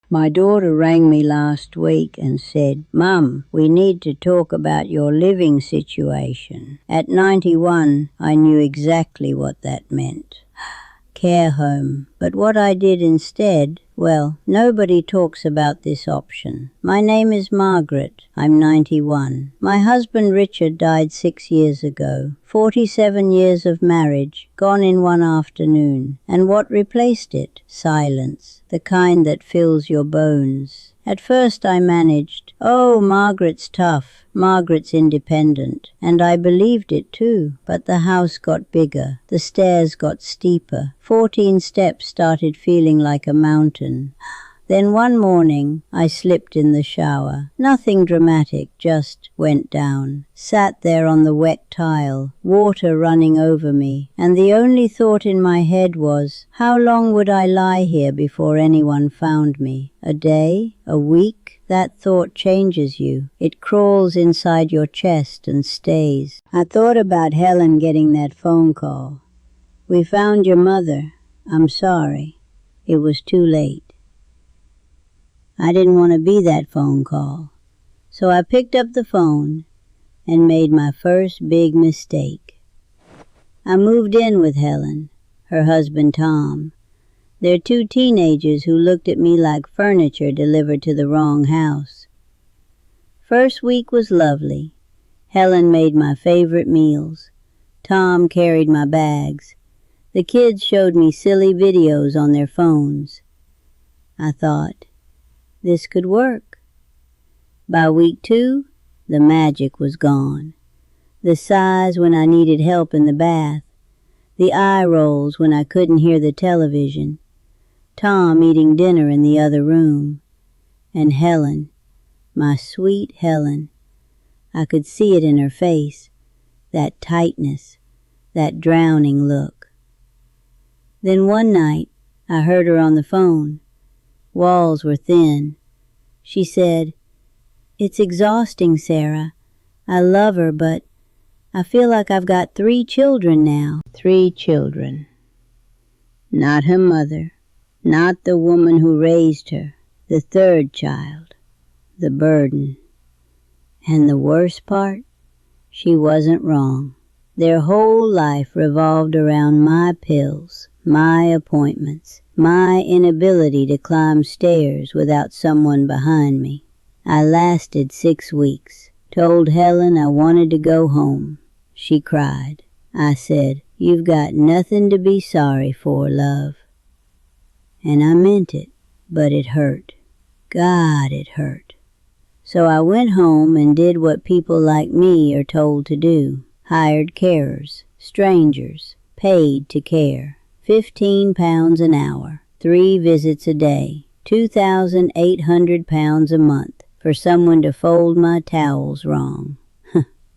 My daughter rang me last week and said, "Mum, we need to talk about your living situation." At 91, I knew exactly what that meant. Care home. But what I did instead, well, nobody talks about this option. My name is Margaret. I'm 91. My husband Richard died 6 years ago. 47 years of marriage, gone in one afternoon. And what replaced it? Silence, the kind that fills your bones. At first I managed, "Oh, Margaret's tough, Margaret's independent," and I believed it too. But the house got bigger, the stairs got steeper, 14 steps started feeling like a mountain. Then one morning, I slipped in the shower. Nothing dramatic, just went down. Sat there on the wet tile, water running over me, and the only thought in my head was, how long would I lie here before anyone found me? A day? A week? That thought changes you. It crawls inside your chest and stays. I thought about Helen getting that phone call. "We found your mother. I'm sorry." It was too late. I didn't want to be that phone call. So I picked up the phone and made my first big mistake. I moved in with Helen, her husband Tom. They're 2 teenagers who looked at me like furniture delivered to the wrong house. First week was lovely. Helen made my favorite meals. Tom carried my bags. The kids showed me silly videos on their phones. I thought, this could work. By week 2, the magic was gone. The sighs when I needed help in the bath. The eye rolls when I couldn't hear the television. Tom eating dinner in the other room. And Helen, my sweet Helen. I could see it in her face, that tightness, that drowning look. Then one night, I heard her on the phone. Walls were thin. She said, "It's exhausting, Sarah. I love her, but I feel like I've got 3 children now." 3 children. Not her mother, not the woman who raised her. The 3rd child, the burden. And the worst part, she wasn't wrong. Their whole life revolved around my pills, my appointments, my inability to climb stairs without someone behind me. I lasted 6 weeks. Told Helen I wanted to go home. She cried. I said, "You've got nothing to be sorry for, love." And I meant it, but it hurt. God, it hurt. So I went home and did what people like me are told to do. Hired carers, strangers, paid to care. £15 an hour, 3 visits a day, £2,800 a month for someone to fold my towels wrong.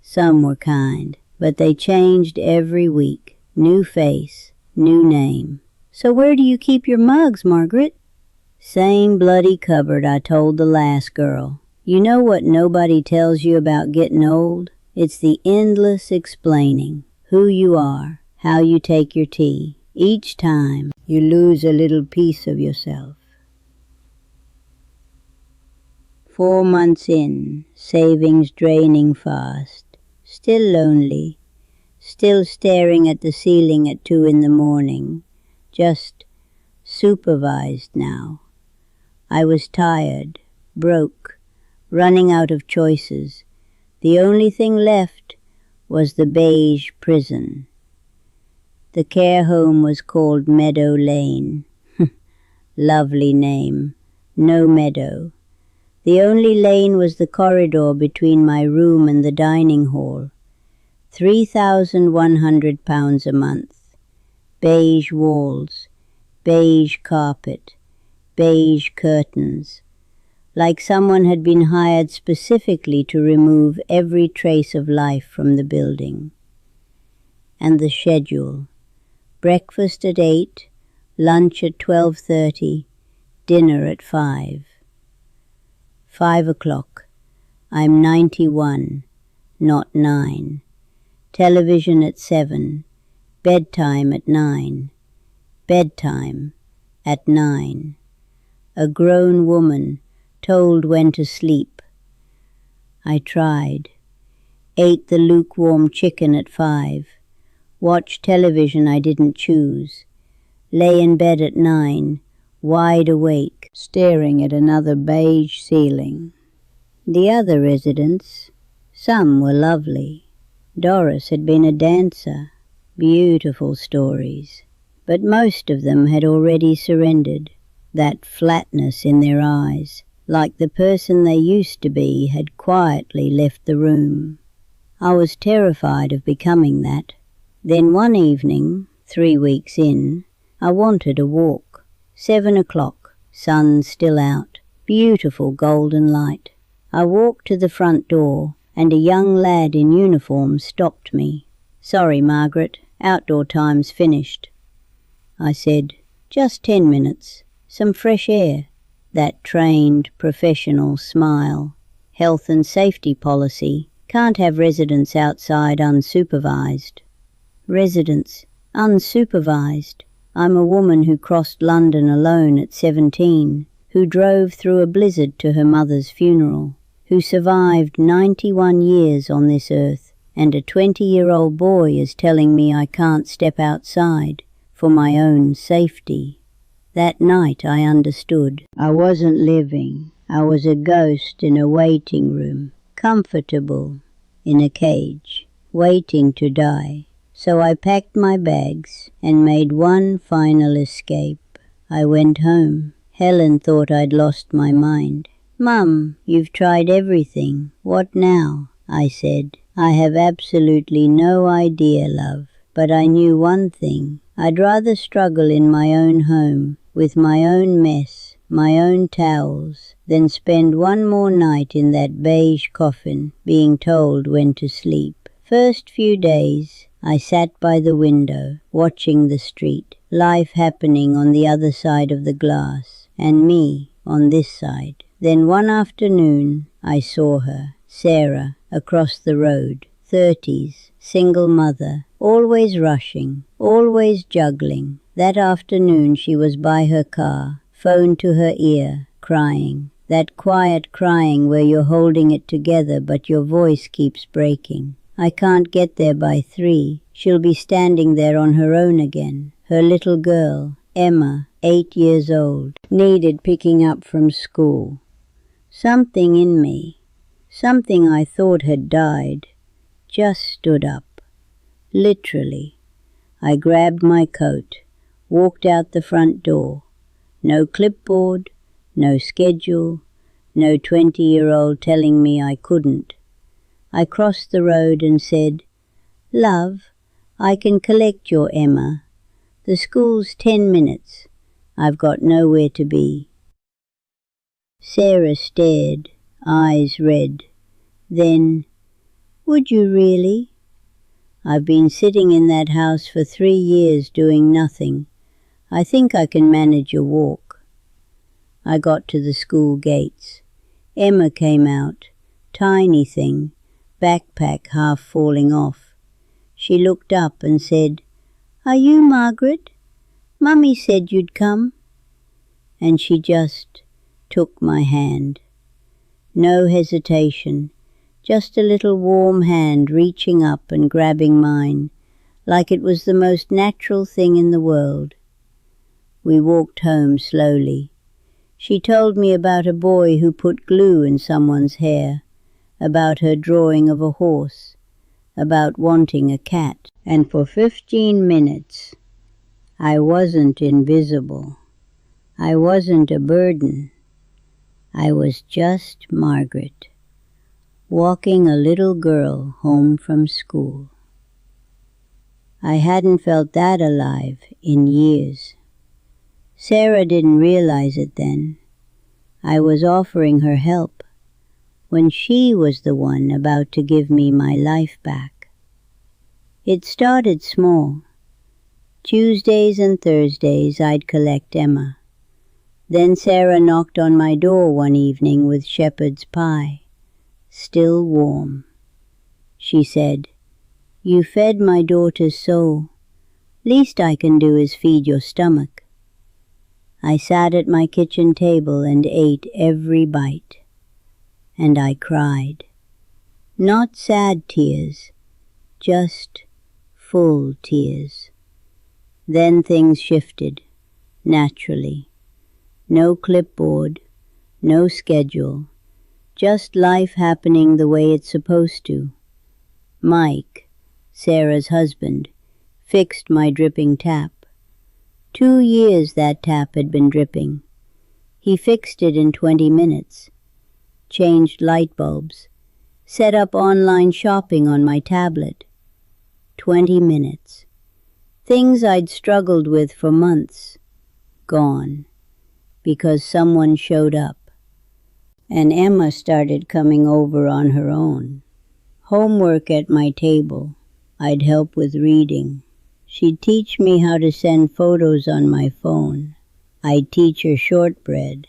Some were kind, but they changed every week. New face, new name. "So where do you keep your mugs, Margaret?" "Same bloody cupboard I told the last girl. You know what nobody tells you about getting old? It's the endless explaining. Who you are, how you take your tea. Each time, you lose a little piece of yourself." 4 months in, savings draining fast. Still lonely. Still staring at the ceiling at 2 in the morning. Just supervised now. I was tired, broke, running out of choices. The only thing left was the beige prison. The care home was called Meadow Lane. Lovely name. No meadow. The only lane was the corridor between my room and the dining hall. £3,100 a month. Beige walls, beige carpet, beige curtains. Like someone had been hired specifically to remove every trace of life from the building. And the schedule. Breakfast at 8, lunch at 12:30, dinner at 5. 5 o'clock. I'm 91, not 9. Television at 7. Bedtime at 9. Bedtime at 9. a grown woman, told when to sleep. I tried. Ate the lukewarm chicken at 5. Watched television I didn't choose. Lay in bed at 9, wide awake, staring at another beige ceiling. The other residents, some were lovely. Doris had been a dancer. Beautiful stories. But most of them had already surrendered. That flatness in their eyes, like the person they used to be, had quietly left the room. I was terrified of becoming that. Then one evening, 3 weeks in, I wanted a walk. 7 o'clock, sun still out, beautiful golden light. I walked to the front door, and a young lad in uniform stopped me. "Sorry, Margaret, outdoor time's finished." I said, "Just 10 minutes, some fresh air." That trained, professional smile. Health and safety policy. Can't have residents outside unsupervised. Residents, unsupervised. I'm a woman who crossed London alone at 17, who drove through a blizzard to her mother's funeral, who survived 91 years on this earth, and a 20-year-old boy is telling me I can't step outside for my own safety. That night I understood. I wasn't living. I was a ghost in a waiting room, comfortable, in a cage, waiting to die. So I packed my bags and made one final escape. I went home. Helen thought I'd lost my mind. "Mum, you've tried everything. What now?" I said. "I have absolutely no idea, love. But I knew one thing. I'd rather struggle in my own home, with my own mess, my own towels, than spend one more night in that beige coffin, being told when to sleep." First few days, I sat by the window, watching the street, life happening on the other side of the glass, and me on this side. Then one afternoon, I saw her, Sarah, across the road, 30s, single mother, always rushing, always juggling. That afternoon she was by her car, phone to her ear, crying. That quiet crying where you're holding it together but your voice keeps breaking. I can't get there by 3. She'll be standing there on her own again. Her little girl, Emma, 8 years old, needed picking up from school. Something in me, something I thought had died, just stood up. Literally. I grabbed my coat, walked out the front door. No clipboard, no schedule, no 20-year-old telling me I couldn't. I crossed the road and said, "Love, I can collect your Emma. The school's 10 minutes. I've got nowhere to be." Sarah stared, eyes red. Then, "Would you really? I've been sitting in that house for 3 years doing nothing. I think I can manage a walk." I got to the school gates. Emma came out, tiny thing, backpack half falling off. She looked up and said, "Are you Margaret? Mummy said you'd come." And she just took my hand. No hesitation, just a little warm hand reaching up and grabbing mine, like it was the most natural thing in the world. We walked home slowly. She told me about a boy who put glue in someone's hair, about her drawing of a horse, about wanting a cat. And for 15 minutes, I wasn't invisible. I wasn't a burden. I was just Margaret, walking a little girl home from school. I hadn't felt that alive in years. Sarah didn't realize it then. I was offering her help, when she was the one about to give me my life back. It started small. Tuesdays and Thursdays I'd collect Emma. Then Sarah knocked on my door one evening with shepherd's pie, still warm. She said, "You fed my daughter's soul. Least I can do is feed your stomach." I sat at my kitchen table and ate every bite. And I cried. Not sad tears, just full tears. Then things shifted, naturally. No clipboard, no schedule, just life happening the way it's supposed to. Mike, Sarah's husband, fixed my dripping tap. 2 years that tap had been dripping. He fixed it in 20 minutes, changed light bulbs, set up online shopping on my tablet. 20 minutes. Things I'd struggled with for months, gone, because someone showed up. And Emma started coming over on her own. Homework at my table. I'd help with reading. She'd teach me how to send photos on my phone. I'd teach her shortbread.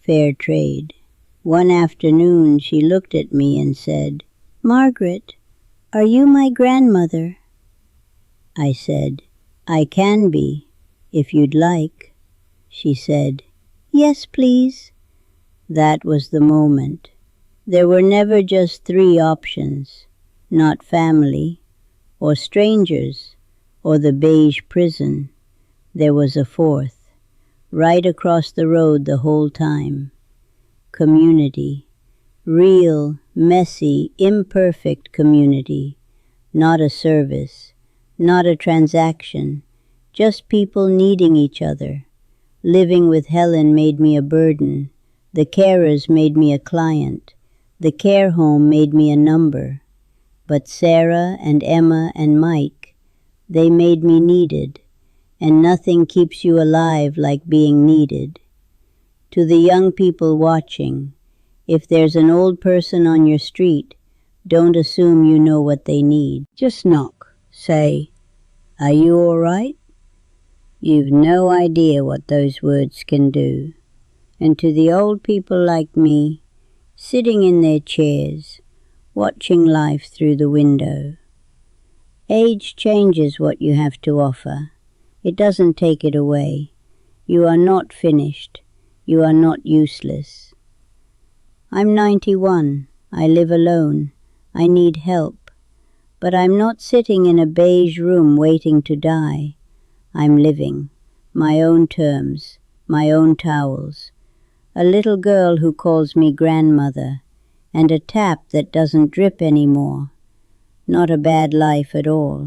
Fair trade. One afternoon she looked at me and said, "Margaret, are you my grandmother?" I said, "I can be, if you'd like." She said, "Yes, please." That was the moment. There were never just 3 options, not family, or strangers, or the beige prison. There was a 4th, right across the road the whole time. Community. Real, messy, imperfect community. Not a service, not a transaction, just people needing each other. Living with Helen made me a burden. The carers made me a client. The care home made me a number. But Sarah and Emma and Mike, they made me needed, and nothing keeps you alive like being needed. To the young people watching, if there's an old person on your street, don't assume you know what they need. Just knock. Say, "Are you all right?" You've no idea what those words can do. And to the old people like me, sitting in their chairs, watching life through the window, age changes what you have to offer. It doesn't take it away. You are not finished. You are not useless. I'm 91. I live alone. I need help. But I'm not sitting in a beige room waiting to die. I'm living. My own terms. My own towels. A little girl who calls me grandmother. And a tap that doesn't drip anymore. Not a bad life at all.